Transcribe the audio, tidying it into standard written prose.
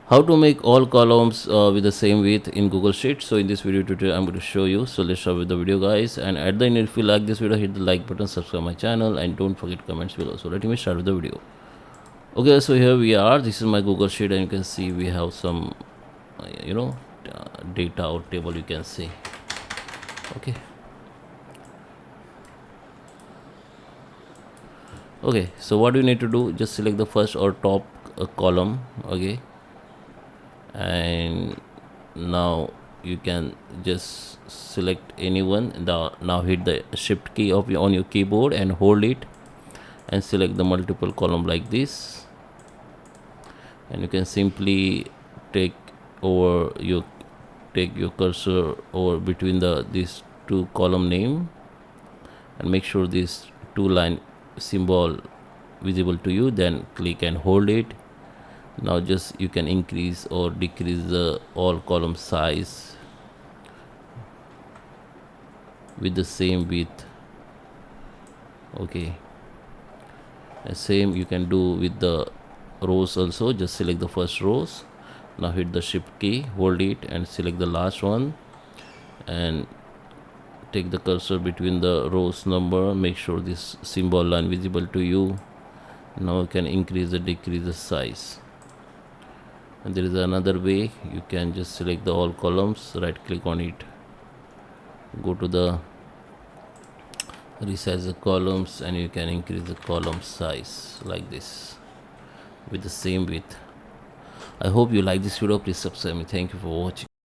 How to make all columns with the same width in Google Sheets. So in this video tutorial I'm going to show you. So let's start with the video, guys, and at the end, if you like this video, hit the like button, subscribe my channel, and don't forget comments below. So let me start with the video. Okay, so here we are. This is my Google Sheet, and you can see we have some data or table, you can see. Okay, so what you need to do, just select the first or top column. Okay, and now you can just select anyone. Now hit the shift key on your keyboard and hold it and select the multiple column like this, and you can simply take your cursor over between these two column name and make sure this two line symbol visible to you, then click and hold it. Now just you can increase or decrease the all column size with the same width. Okay, and same you can do with the rows also. Just select the first rows. Now hit the shift key, hold it, and select the last one and take the cursor between the rows number. Make sure this symbol line visible to you. Now you can increase or decrease the size. And there is another way. You can just select the all columns, right click on it, go to the resize the columns, and you can increase the column size like this with the same width. I hope you like this video. Please subscribe me. Thank you for watching.